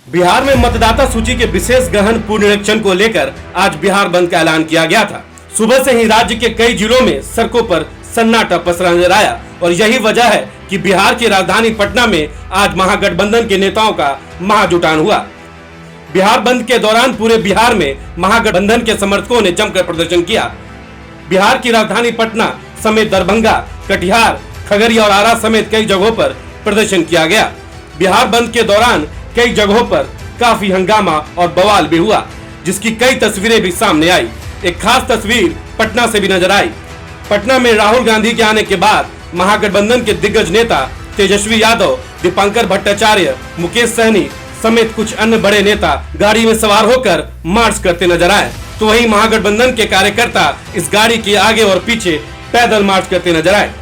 बिहार में मतदाता सूची के विशेष गहन पुनरीक्षण को लेकर आज बिहार बंद का ऐलान किया गया था। सुबह से ही राज्य के कई जिलों में सड़कों पर सन्नाटा पसरा नजर आया और यही वजह है कि बिहार की राजधानी पटना में आज महागठबंधन के नेताओं का महाजुटान हुआ। बिहार बंद के दौरान पूरे बिहार में महागठबंधन के समर्थकों ने जमकर प्रदर्शन किया। बिहार की राजधानी पटना समेत दरभंगा, कटिहार, खगड़िया और आरा समेत कई जगहों पर प्रदर्शन किया गया। बिहार बंद के दौरान कई जगहों पर काफी हंगामा और बवाल भी हुआ, जिसकी कई तस्वीरें भी सामने आई। एक खास तस्वीर पटना से भी नजर आई। पटना में राहुल गांधी के आने के बाद महागठबंधन के दिग्गज नेता तेजस्वी यादव, दीपांकर भट्टाचार्य, मुकेश सहनी समेत कुछ अन्य बड़े नेता गाड़ी में सवार होकर मार्च करते नजर आए, तो वहीं महागठबंधन के कार्यकर्ता इस गाड़ी के आगे और पीछे पैदल मार्च करते नजर आए।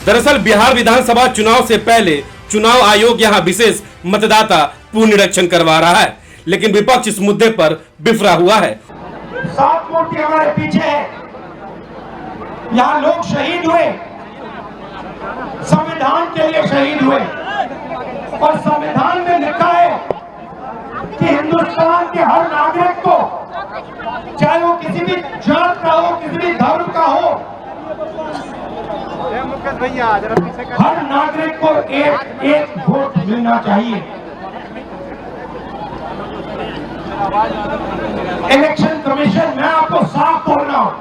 दरअसल बिहार विधानसभा चुनाव से पहले चुनाव आयोग यहां विशेष मतदाता पुनरीक्षण करवा रहा है, लेकिन विपक्ष इस मुद्दे पर बिफरा हुआ है। 7 मूर्ति हमारे पीछे है। यहाँ लोग शहीद हुए, संविधान के लिए शहीद हुए और संविधान में लिखा है कि हिंदुस्तान के हर नागरिक को, चाहे वो किसी भी जात का हो, किसी भी धर्म का हो, हर नागरिक को एक वोट मिलना चाहिए। इलेक्शन कमीशन, मैं आपको साफ बोल रहा हूं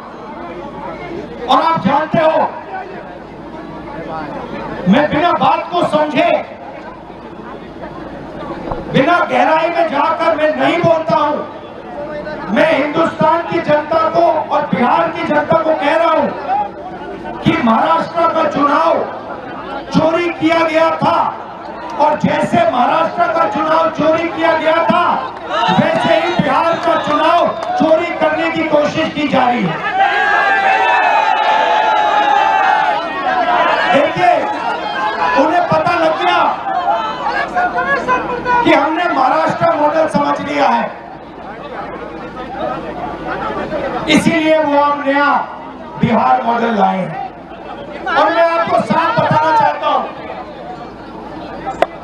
और आप जानते हो, मैं बिना बात को समझे, बिना गहराई में जाकर मैं नहीं बोलता हूं। मैं हिंदुस्तान की जनता को और बिहार की जनता को कह रहा हूं कि महाराष्ट्र का चुनाव चोरी किया गया था और जैसे महाराष्ट्र का चुनाव चोरी किया गया था, वैसे ही बिहार का चुनाव चोरी करने की कोशिश की जा रही है। देखिए, उन्हें पता लग गया कि हमने महाराष्ट्र मॉडल समझ लिया है, इसीलिए वो हम नया बिहार मॉडल लाए हैं। और मैं आपको साफ बताना चाहता हूं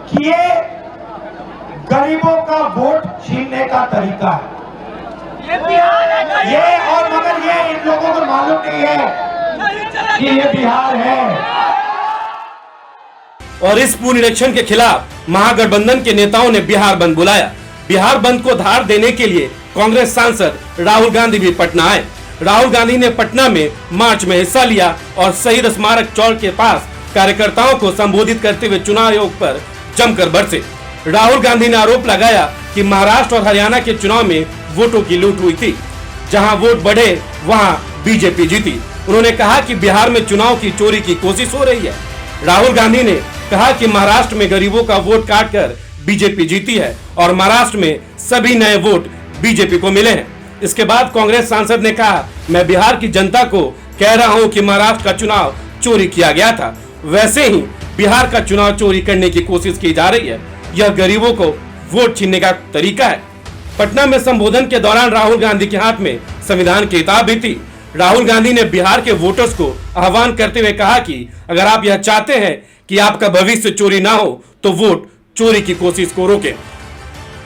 कि ये गरीबों का वोट छीनने का तरीका है। ये और मगर ये इन लोगों को मालूम नहीं है कि ये बिहार है। और इस पुनरीक्षण के खिलाफ महागठबंधन के नेताओं ने बिहार बंद बुलाया। बिहार बंद को धार देने के लिए कांग्रेस सांसद राहुल गांधी भी पटना आए। राहुल गांधी ने पटना में मार्च में हिस्सा लिया और शहीद स्मारक चौक के पास कार्यकर्ताओं को संबोधित करते हुए चुनाव आयोग पर जमकर बरसे। राहुल गांधी ने आरोप लगाया कि महाराष्ट्र और हरियाणा के चुनाव में वोटों की लूट हुई थी, जहां वोट बढ़े वहां बीजेपी जीती। उन्होंने कहा कि बिहार में चुनाव की चोरी की कोशिश हो रही है। राहुल गांधी ने कहा कि महाराष्ट्र में गरीबों का वोट काटकर बीजेपी जीती है और महाराष्ट्र में सभी नए वोट बीजेपी को मिले हैं। इसके बाद कांग्रेस सांसद ने कहा, मैं बिहार की जनता को कह रहा हूं कि महाराष्ट्र का चुनाव चोरी किया गया था, वैसे ही बिहार का चुनाव चोरी करने की कोशिश की जा रही है। यह गरीबों को वोट छीनने का तरीका है। पटना में संबोधन के दौरान राहुल गांधी के हाथ में संविधान की किताब भी थी। राहुल गांधी ने बिहार के वोटर्स को आह्वान करते हुए कहा कि अगर आप यह चाहते हैं कि आपका भविष्य चोरी ना हो, तो वोट चोरी की कोशिश को रोकें।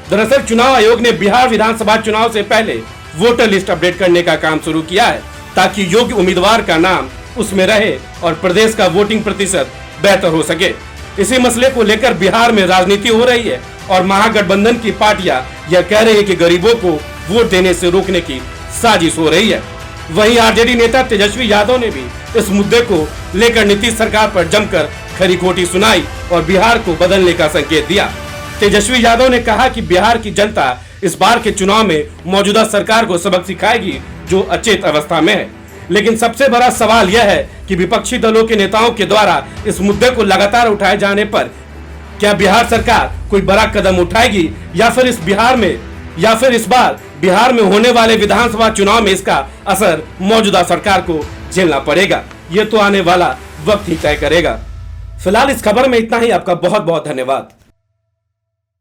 दरअसल चुनाव आयोग ने बिहार विधानसभा चुनाव से पहले वोटर लिस्ट अपडेट करने का काम शुरू किया है, ताकि योग्य उम्मीदवार का नाम उसमें रहे और प्रदेश का वोटिंग प्रतिशत बेहतर हो सके। इसी मसले को लेकर बिहार में राजनीति हो रही है और महागठबंधन की पार्टियां यह कह रही है कि गरीबों को वोट देने से रोकने की साजिश हो रही है। वहीं आरजेडी नेता तेजस्वी यादव ने भी इस मुद्दे को लेकर नीतीश सरकार पर जमकर खरी खोटी सुनाई और बिहार को बदलने का संकेत दिया। तेजस्वी यादव ने कहा कि बिहार की जनता इस बार के चुनाव में मौजूदा सरकार को सबक सिखाएगी जो अचेत अवस्था में है। लेकिन सबसे बड़ा सवाल यह है कि विपक्षी दलों के नेताओं के द्वारा इस मुद्दे को लगातार उठाए जाने पर क्या बिहार सरकार कोई बड़ा कदम उठाएगी या फिर इस बार बिहार में होने वाले विधानसभा चुनाव में इसका असर मौजूदा सरकार को झेलना पड़ेगा। ये तो आने वाला वक्त ही तय करेगा। फिलहाल इस खबर में इतना ही। आपका बहुत बहुत धन्यवाद।